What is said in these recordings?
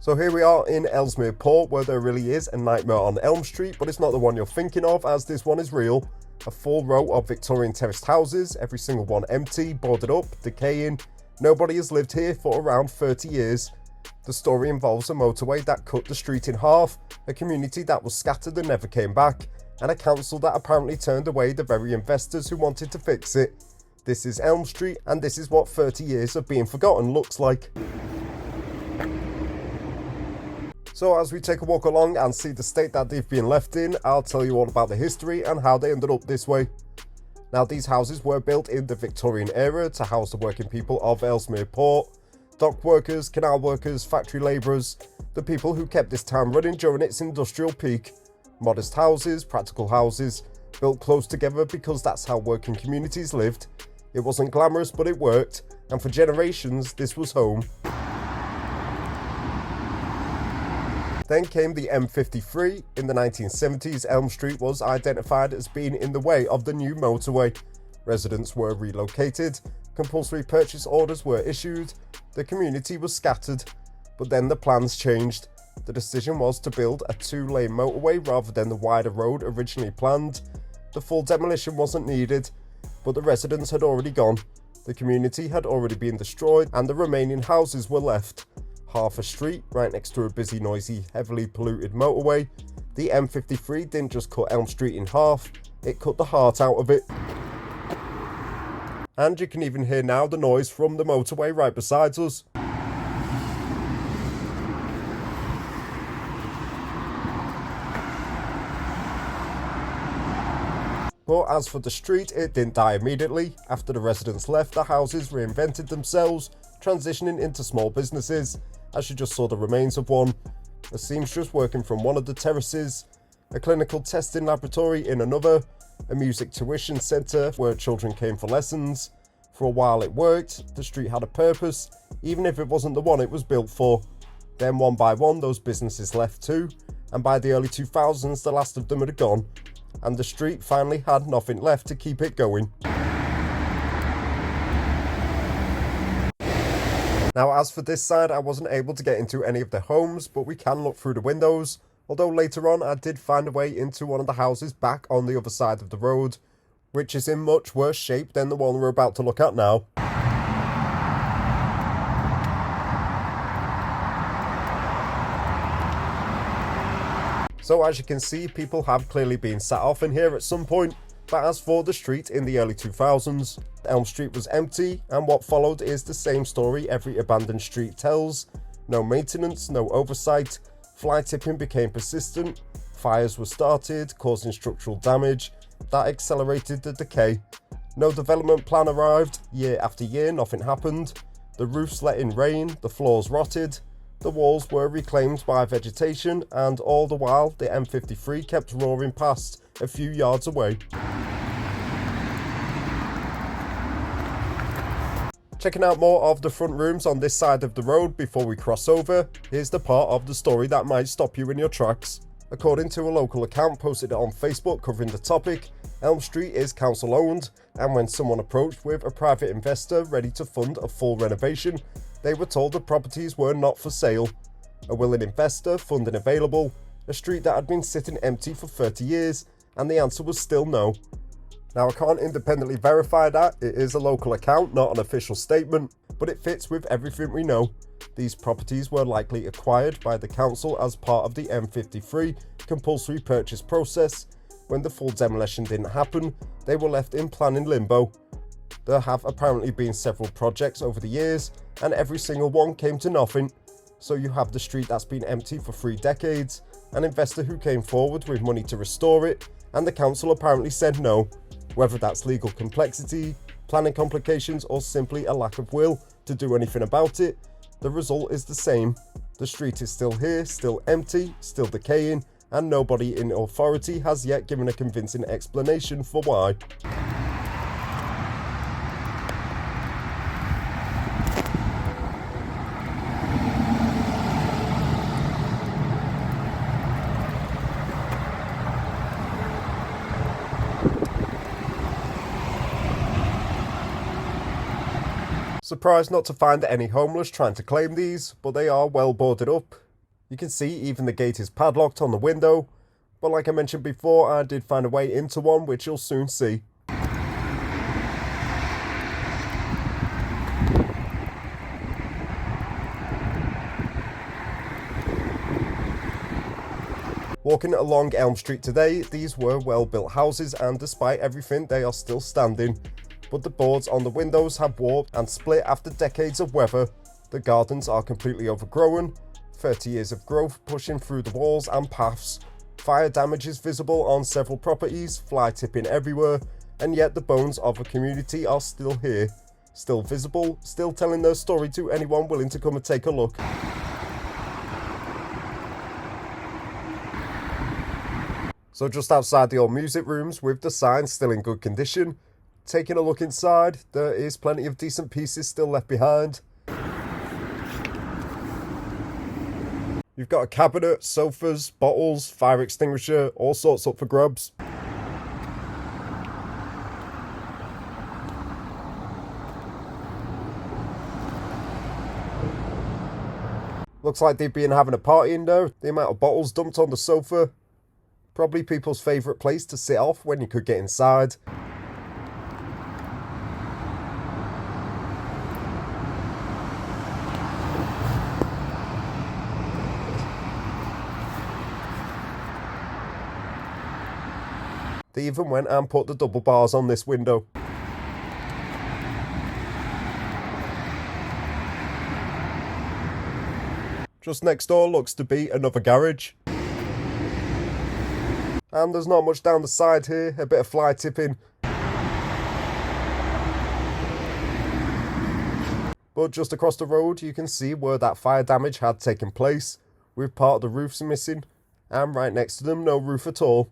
So here we are in Ellesmere Port, where there really is a nightmare on Elms Street, but it's not the one you're thinking of, as this one is real. A full row of Victorian terraced houses, every single one empty, boarded up, decaying. Nobody has lived here for around 30 years. The story involves a motorway that cut the street in half, a community that was scattered and never came back, and a council that apparently turned away the very investors who wanted to fix it. This is Elm Street, and this is what 30 years of being forgotten looks like. So as we take a walk along and see the state that they've been left in, I'll tell you all about the history and how they ended up this way. Now, these houses were built in the Victorian era to house the working people of Ellesmere Port, dock workers, canal workers, factory labourers, the people who kept this town running during its industrial peak. Modest houses, practical houses, built close together because that's how working communities lived. It wasn't glamorous, but it worked, and for generations this was home. Then came the M53. In the 1970s, Elm Street was identified as being in the way of the new motorway. Residents were relocated, compulsory purchase orders were issued, the community was scattered, but then the plans changed. The decision was to build a two-lane motorway rather than the wider road originally planned. The full demolition wasn't needed, but the residents had already gone. The community had already been destroyed, and the remaining houses were left. Half a street, right next to a busy, noisy, heavily polluted motorway. The M53 didn't just cut Elm Street in half, it cut the heart out of it. And you can even hear now the noise from the motorway right beside us. But as for the street, it didn't die immediately. After the residents left, the houses reinvented themselves, transitioning into small businesses, as you just saw the remains of one, a seamstress working from one of the terraces, a clinical testing laboratory in another, a music tuition centre where children came for lessons. For a while it worked, the street had a purpose, even if it wasn't the one it was built for. Then one by one those businesses left too, and by the early 2000s the last of them had gone, and the street finally had nothing left to keep it going. Now, as for this side, I wasn't able to get into any of the homes, but we can look through the windows, although later on I did find a way into one of the houses back on the other side of the road, which is in much worse shape than the one we're about to look at now. So as you can see, people have clearly been sat off in here at some point. But as for the street in the early 2000s, Elm Street was empty, and what followed is the same story every abandoned street tells. No maintenance, no oversight, fly tipping became persistent, fires were started, causing structural damage. That accelerated the decay. No development plan arrived, year after year nothing happened. The roofs let in rain, the floors rotted, the walls were reclaimed by vegetation, and all the while the M53 kept roaring past a few yards away. Checking out more of the front rooms on this side of the road before we cross over, here's the part of the story that might stop you in your tracks. According to a local account posted on Facebook covering the topic, Elm Street is council owned, and when someone approached with a private investor ready to fund a full renovation, they were told the properties were not for sale. A willing investor, funding available, a street that had been sitting empty for 30 years, and the answer was still no. Now, I can't independently verify that, it is a local account, not an official statement, but it fits with everything we know. These properties were likely acquired by the council as part of the M53 compulsory purchase process. When the full demolition didn't happen, they were left in planning limbo. There have apparently been several projects over the years, and every single one came to nothing. So you have the street that's been empty for 3 decades, an investor who came forward with money to restore it, and the council apparently said no. Whether that's legal complexity, planning complications, or simply a lack of will to do anything about it, the result is the same. The street is still here, still empty, still decaying, and nobody in authority has yet given a convincing explanation for why. Surprised not to find any homeless trying to claim these, but they are well boarded up. You can see even the gate is padlocked on the window, but like I mentioned before, I did find a way into one, which you'll soon see. Walking along Elm Street today, these were well-built houses, and despite everything, they are still standing. But the boards on the windows have warped and split after decades of weather. The gardens are completely overgrown, 30 years of growth pushing through the walls and paths. Fire damage is visible on several properties, fly tipping everywhere, and yet the bones of a community are still here. Still visible, still telling their story to anyone willing to come and take a look. So just outside the old music rooms, with the signs still in good condition, taking a look inside, there is plenty of decent pieces still left behind. You've got a cabinet, sofas, bottles, fire extinguisher, all sorts up for grabs. Looks like they've been having a party in there, the amount of bottles dumped on the sofa. Probably people's favourite place to sit off when you could get inside. They even went and put the double bars on this window. Just next door looks to be another garage. And there's not much down the side here, a bit of fly tipping. But just across the road you can see where that fire damage had taken place, with part of the roofs missing, and right next to them no roof at all.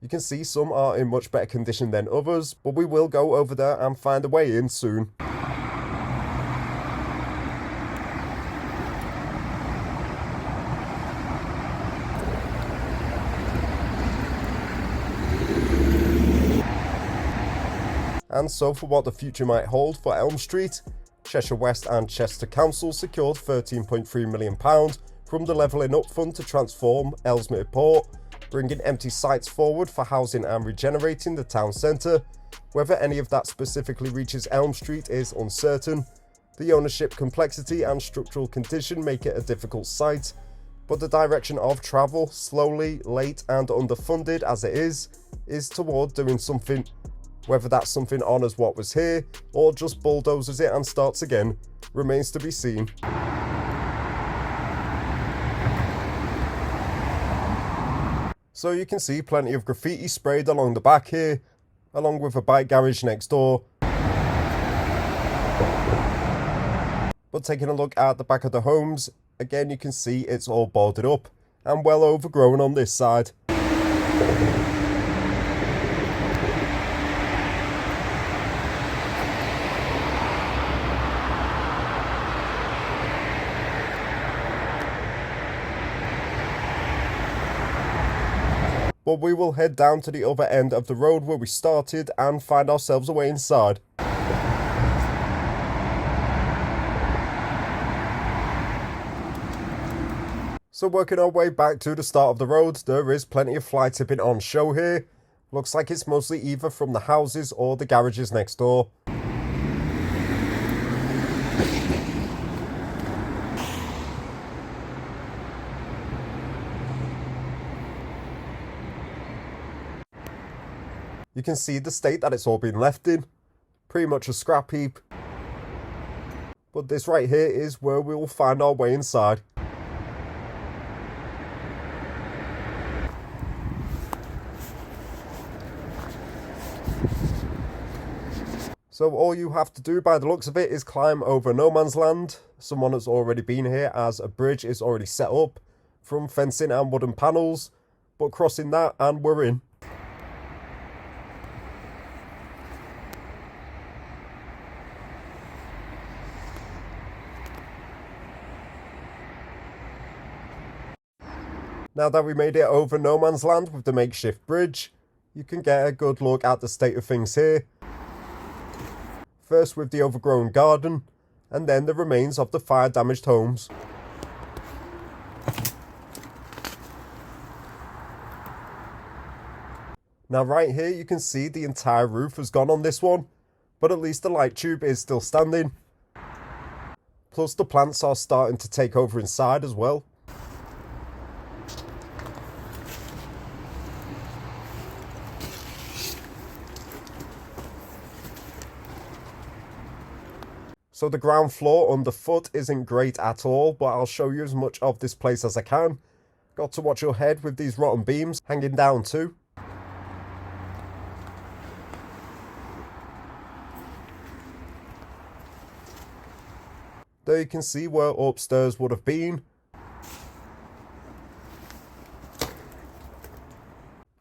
You can see some are in much better condition than others, but we will go over there and find a way in soon. And so for what the future might hold for Elm Street, Cheshire West and Chester Council secured £13.3 million from the Levelling Up Fund to transform Ellesmere Port, bringing empty sites forward for housing and regenerating the town centre. Whether any of that specifically reaches Elm Street is uncertain. The ownership complexity and structural condition make it a difficult site, but the direction of travel, slowly, late and underfunded as it is toward doing something. Whether that something honours what was here, or just bulldozes it and starts again, remains to be seen. So you can see plenty of graffiti sprayed along the back here, along with a bike garage next door. But taking a look at the back of the homes, again you can see it's all boarded up, and well overgrown on this side. But we will head down to the other end of the road where we started and find ourselves a way inside. So working our way back to the start of the road, there is plenty of fly tipping on show here. Looks like it's mostly either from the houses or the garages next door. You can see the state that it's all been left in. Pretty much a scrap heap. But this right here is where we will find our way inside. So all you have to do by the looks of it is climb over no man's land. Someone has already been here as a bridge is already set up from fencing and wooden panels. But crossing that and we're in. Now that we made it over no man's land with the makeshift bridge, you can get a good look at the state of things here. first with the overgrown garden, and then the remains of the fire-damaged homes. Now right here you can see the entire roof has gone on this one, but at least the light tube is still standing. Plus the plants are starting to take over inside as well. So the ground floor underfoot isn't great at all, but I'll show you as much of this place as I can. Got to watch your head with these rotten beams hanging down too. There you can see where upstairs would have been.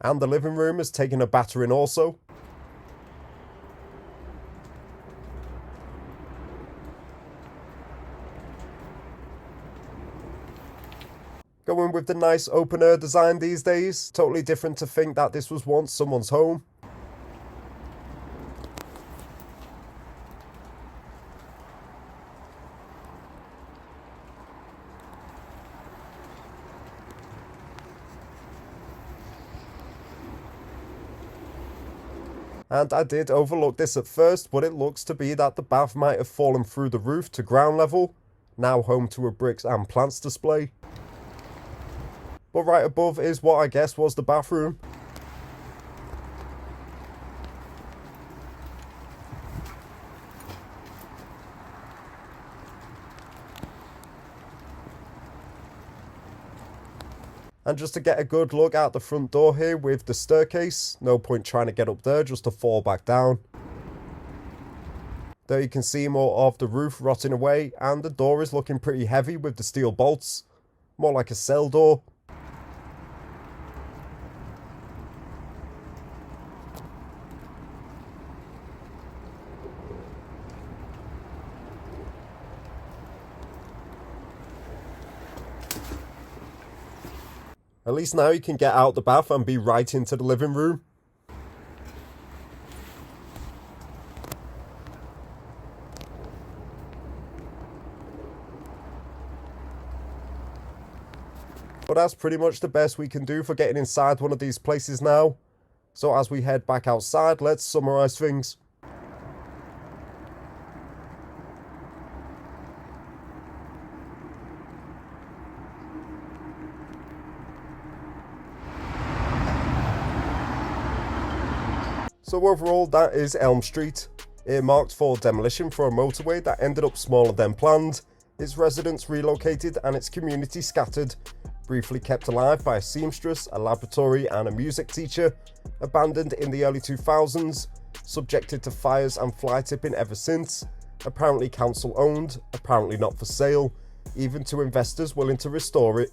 And the living room has taken a battering also. Going with the nice open air design these days. Totally different to think that this was once someone's home. And I did overlook this at first, but it looks to be that the bath might have fallen through the roof to ground level, now home to a bricks and plants display. But right above is what I guess was the bathroom. And just to get a good look at the front door here with the staircase, no point trying to get up there just to fall back down. There you can see more of the roof rotting away, and the door is looking pretty heavy with the steel bolts, more like a cell door. At least now you can get out the bath and be right into the living room. But that's pretty much the best we can do for getting inside one of these places now. So as we head back outside, let's summarise things. So overall, that is Elms Street, earmarked for demolition for a motorway that ended up smaller than planned, its residents relocated and its community scattered, briefly kept alive by a seamstress, a laboratory and a music teacher, abandoned in the early 2000s, subjected to fires and fly tipping ever since, apparently council owned, apparently not for sale, even to investors willing to restore it.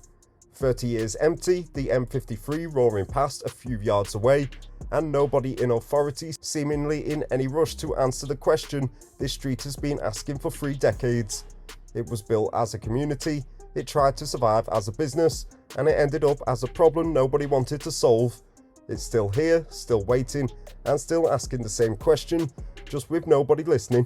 30 years empty, the M53 roaring past a few yards away, and nobody in authority seemingly in any rush to answer the question this street has been asking for 3 decades. It was built as a community, it tried to survive as a business, and it ended up as a problem nobody wanted to solve. It's still here, still waiting, and still asking the same question, just with nobody listening.